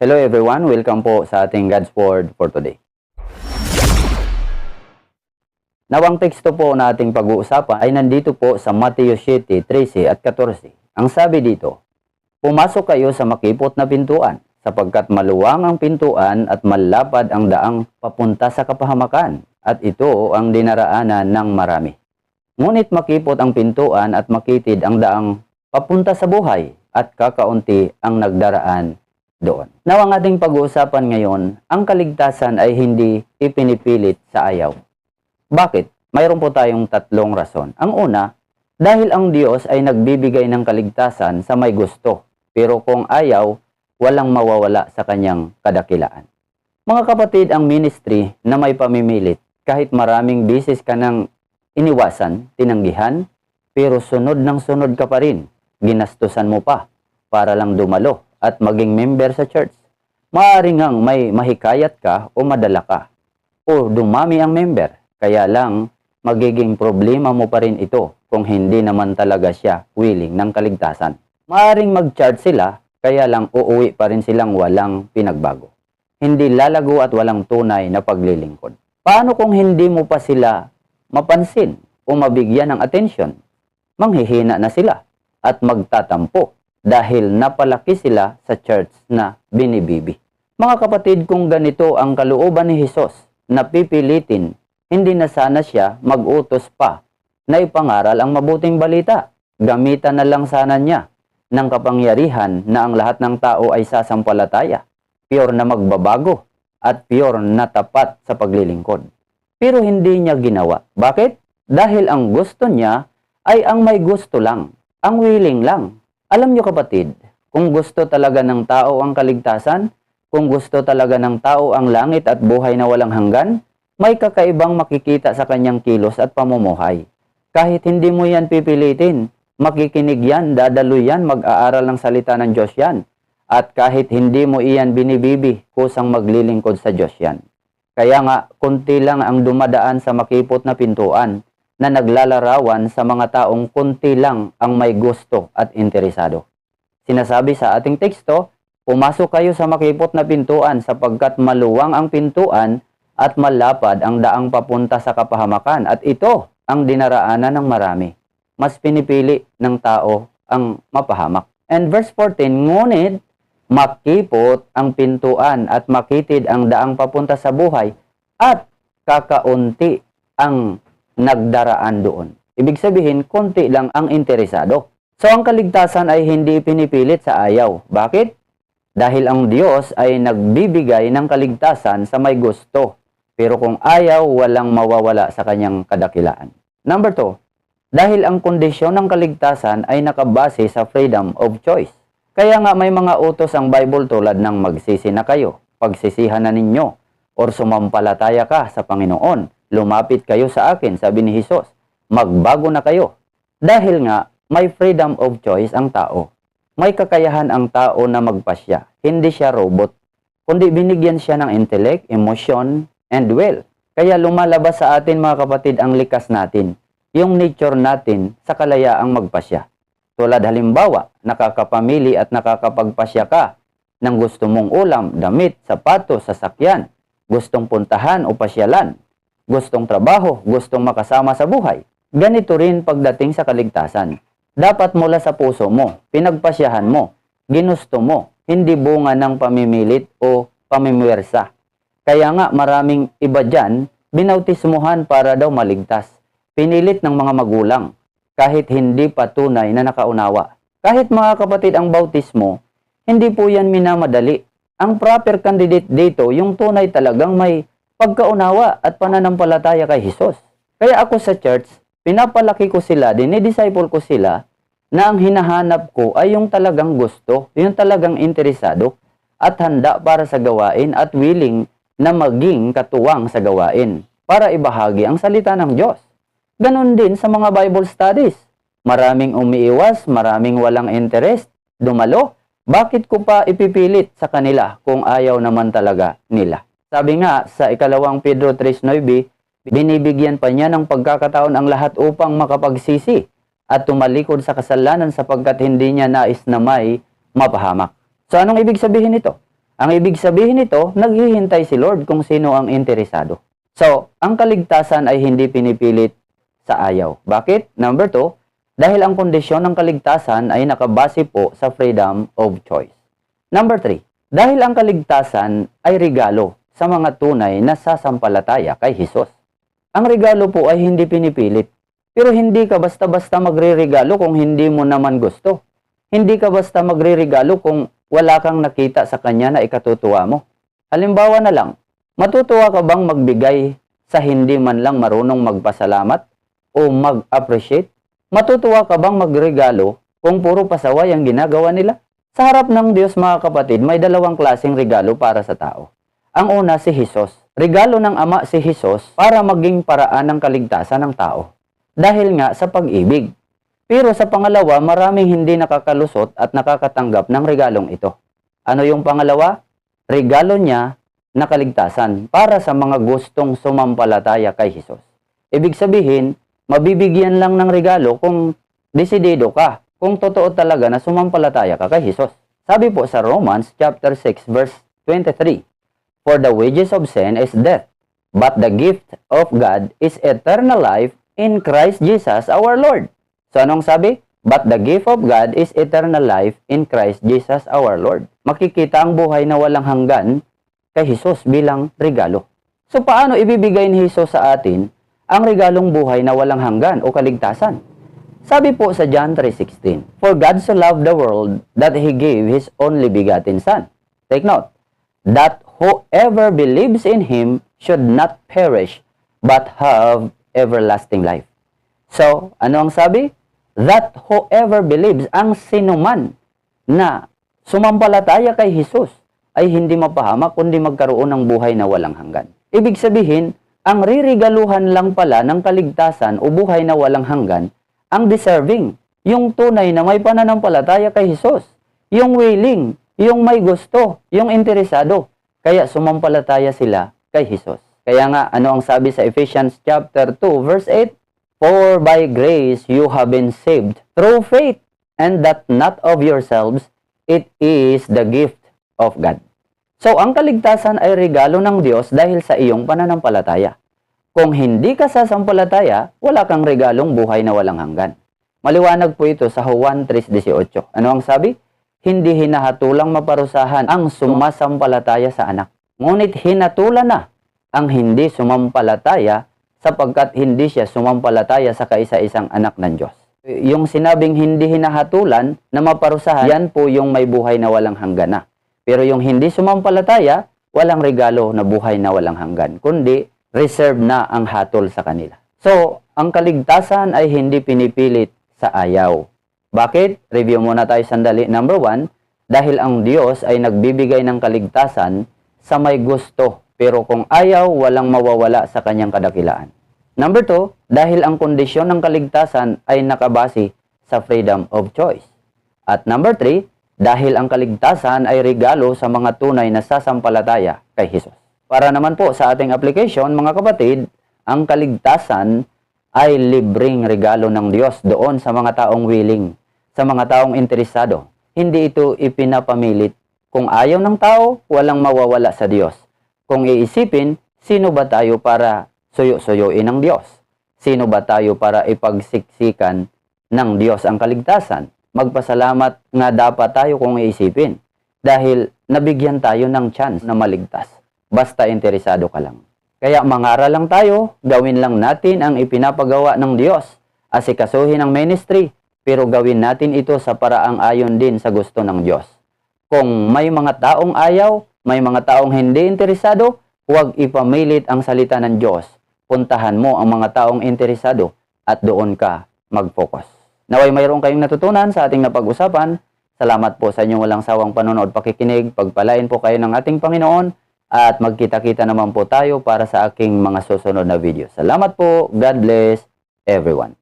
Hello everyone, welcome po sa ating God's Word for today. Nawang teksto po na ating pag-uusapan ay nandito po sa Mateo 7:13 at 14. Ang sabi dito, "Pumasok kayo sa makipot na pintuan, sapagkat maluwang ang pintuan at malapad ang daang papunta sa kapahamakan, at ito ang dinaraanan ng marami. Ngunit makipot ang pintuan at makitid ang daang papunta sa buhay, at kakaunti ang nagdaraan doon." Now, ang ating pag-uusapan ngayon, ang kaligtasan ay hindi ipinipilit sa ayaw. Bakit? Mayroon po tayong tatlong rason. Ang una, dahil ang Diyos ay nagbibigay ng kaligtasan sa may gusto, pero kung ayaw, walang mawawala sa kanyang kadakilaan. Mga kapatid, ang ministry na may pamimilit, kahit maraming bisis ka nang iniwasan, tinanggihan, pero sunod ng sunod ka pa rin, ginastusan mo pa para lang dumalo at maging member sa church. Maaaring ngang may mahikayat ka o madala ka, o dumami ang member, kaya lang magiging problema mo pa rin ito kung hindi naman talaga siya willing ng kaligtasan. Maaaring mag-charge sila, kaya lang uuwi pa rin silang walang pinagbago. Hindi lalago at walang tunay na paglilingkod. Paano kung hindi mo pa sila mapansin o mabigyan ng atensyon? Manghihina na sila at magtatampo dahil napalaki sila sa church na binibibi. Mga kapatid, kung ganito ang kalooban ni Jesus na pipilitin, hindi na sana siya mag-utos pa na ipangaral ang mabuting balita. Gamitan na lang sana niya ng kapangyarihan na ang lahat ng tao ay sasampalataya, pure na magbabago, at pure na tapat sa paglilingkod. Pero hindi niya ginawa. Bakit? Dahil ang gusto niya ay ang may gusto lang, ang willing lang. Alam niyo kapatid, kung gusto talaga ng tao ang kaligtasan, kung gusto talaga ng tao ang langit at buhay na walang hanggan, may kakaibang makikita sa kanyang kilos at pamumuhay. Kahit hindi mo yan pipilitin, makikinig yan, dadaloy yan, mag-aaral ng salita ng Diyos yan. At kahit hindi mo iyan binibibi, kusang maglilingkod sa Diyos yan. Kaya nga, kunti lang ang dumadaan sa makipot na pintuan na naglalarawan sa mga taong kunti lang ang may gusto at interesado. Sinasabi sa ating teksto, "Pumasok kayo sa makipot na pintuan sapagkat maluwang ang pintuan at malapad ang daang papunta sa kapahamakan, at ito ang dinaraanan ng marami." Mas pinipili ng tao ang mapahamak. And verse 14, "Ngunit makipot ang pintuan at makitid ang daang papunta sa buhay, at kakaunti ang nagdaraan doon." Ibig sabihin, konti lang ang interesado. So, ang kaligtasan ay hindi pinipilit sa ayaw. Bakit? Dahil ang Diyos ay nagbibigay ng kaligtasan sa may gusto. Pero kung ayaw, walang mawawala sa kanyang kadakilaan. Number 2, dahil ang kondisyon ng kaligtasan ay nakabase sa freedom of choice. Kaya nga may mga utos ang Bible tulad ng "Magsisi na kayo, pagsisihan na ninyo," or "Sumampalataya ka sa Panginoon, lumapit kayo sa akin," sabi ni Jesus. "Magbago na kayo." Dahil nga may freedom of choice ang tao. May kakayahan ang tao na magpasya. Hindi siya robot, kundi binigyan siya ng intellect, emotion, and will. Kaya lumalabas sa atin mga kapatid ang likas natin, yung nature natin sa kalayaang magpasya. Tulad halimbawa, nakakapamili at nakakapagpasya ka ng gusto mong ulam, damit, sapatos, sasakyan, gustong puntahan o pasyalan, gustong trabaho, gustong makasama sa buhay. Ganito rin pagdating sa kaligtasan. Dapat mula sa puso mo, pinagpasyahan mo, ginusto mo, hindi bunga ng pamimilit o pamimwersa. Kaya nga maraming iba dyan, binautismuhan para daw maligtas. Pinilit ng mga magulang, kahit hindi pa tunay na nakaunawa. Kahit mga kapatid, ang bautismo, hindi po yan minamadali. Ang proper candidate dito, yung tunay talagang may pagkaunawa at pananampalataya kay Jesus. Kaya ako sa church, pinapalaki ko sila, dinidisciple ko sila, na ang hinahanap ko ay yung talagang gusto, yung talagang interesado, at handa para sa gawain at willing na maging katuwang sa gawain para ibahagi ang salita ng Diyos. Ganon din sa mga Bible studies. Maraming umiiwas, maraming walang interest, dumalo. Bakit ko pa ipipilit sa kanila kung ayaw naman talaga nila? Sabi nga sa 2 Pedro 3:9, binibigyan pa niya ng pagkakataon ang lahat upang makapagsisi at tumalikod sa kasalanan sapagkat hindi niya nais na may mapahamak. So anong ibig sabihin nito? Ang ibig sabihin nito, naghihintay si Lord kung sino ang interesado. So, ang kaligtasan ay hindi pinipilit sa ayaw. Bakit? Number 2, dahil ang kondisyon ng kaligtasan ay nakabase po sa freedom of choice. Number 3, dahil ang kaligtasan ay regalo sa mga tunay na sasampalataya kay Hesus. Ang regalo po ay hindi pinipilit. Pero hindi ka basta-basta magre-regalo kung hindi mo naman gusto. Hindi ka basta magre-regalo kung wala kang nakita sa kanya na ikatutuwa mo. Halimbawa na lang, matutuwa ka bang magbigay sa hindi man lang marunong magpasalamat o mag-appreciate? Matutuwa ka bang magregalo kung puro pasaway ang ginagawa nila? Sa harap ng Diyos mga kapatid, may dalawang klaseng regalo para sa tao. Ang una si Hesus. Regalo ng Ama si Hesus para maging paraan ng kaligtasan ng tao. Dahil nga sa pag-ibig. Pero sa pangalawa, maraming hindi nakakalusot at nakakatanggap ng regalong ito. Ano yung pangalawa? Regalo niya na kaligtasan para sa mga gustong sumampalataya kay Hesus. Ibig sabihin, mabibigyan lang ng regalo kung desidido ka, kung totoo talaga na sumampalataya ka kay Hesus. Sabi po sa Romans chapter 6 verse 23, "For the wages of sin is death, but the gift of God is eternal life in Christ Jesus our Lord." So anong sabi? But the gift of God is eternal life in Christ Jesus our Lord. Makikita ang buhay na walang hanggan kay Hesus bilang regalo. So paano ibibigay ni Hesus sa atin ang regalong buhay na walang hanggan o kaligtasan? Sabi po sa John 3:16, "For God so loved the world that He gave His only begotten Son." Take note, that whoever believes in Him should not perish, but have everlasting life. So, ano ang sabi? That whoever believes, ang sinuman na sumampalataya kay Hesus ay hindi mapahamak kundi magkaroon ng buhay na walang hanggan. Ibig sabihin, ang ririgaluhan lang pala ng kaligtasan o buhay na walang hanggan ang deserving, yung tunay na may pananampalataya kay Hesus, yung willing, yung may gusto, yung interesado. Kaya sumampalataya sila kay Hesus. Kaya nga, ano ang sabi sa Ephesians chapter 2 verse 8? "For by grace you have been saved through faith, and that not of yourselves, it is the gift of God." So, ang kaligtasan ay regalo ng Diyos dahil sa iyong pananampalataya. Kung hindi ka sasampalataya, wala kang regalong buhay na walang hanggan. Maliwanag po ito sa Juan 3:18. Ano ang sabi? "Hindi hinahatulang maparusahan ang sumasampalataya sa anak. Ngunit hinatulan na ang hindi sumampalataya sapagkat hindi siya sumampalataya sa kaisa-isang anak ng Diyos." Yung sinabing hindi hinahatulan na maparusahan, yan po yung may buhay na walang hanggan na. Pero yung hindi sumampalataya, walang regalo na buhay na walang hanggan, kundi reserve na ang hatol sa kanila. So, ang kaligtasan ay hindi pinipilit sa ayaw. Bakit? Review muna tayo sandali. Number 1, dahil ang Diyos ay nagbibigay ng kaligtasan sa may gusto, pero kung ayaw, walang mawawala sa kanyang kadakilaan. Number 2, dahil ang kondisyon ng kaligtasan ay nakabase sa freedom of choice. At number 3, dahil ang kaligtasan ay regalo sa mga tunay na sasampalataya kay Hesus. Para naman po sa ating application, mga kapatid, ang kaligtasan ay libreng regalo ng Diyos doon sa mga taong willing, sa mga taong interesado. Hindi ito ipinapamilit. Kung ayaw ng tao, walang mawawala sa Diyos. Kung iisipin, sino ba tayo para suyo-suyuin ng Diyos? Sino ba tayo para ipagsiksikan ng Diyos ang kaligtasan? Magpasalamat nga dapat tayo kung iisipin. Dahil nabigyan tayo ng chance na maligtas. Basta interesado ka lang. Kaya mangaral lang tayo, gawin lang natin ang ipinapagawa ng Diyos. Asikasuhin ang ministry, pero gawin natin ito sa paraang ayon din sa gusto ng Diyos. Kung may mga taong ayaw, may mga taong hindi interesado, huwag ipamilit ang salita ng Diyos. Puntahan mo ang mga taong interesado at doon ka mag-focus. Naway mayroon kayong natutunan sa ating napag-usapan. Salamat po sa inyong walang sawang panonood, pakikinig. Pagpalain po kayo ng ating Panginoon. At magkita-kita naman po tayo para sa aking mga susunod na video. Salamat po. God bless everyone.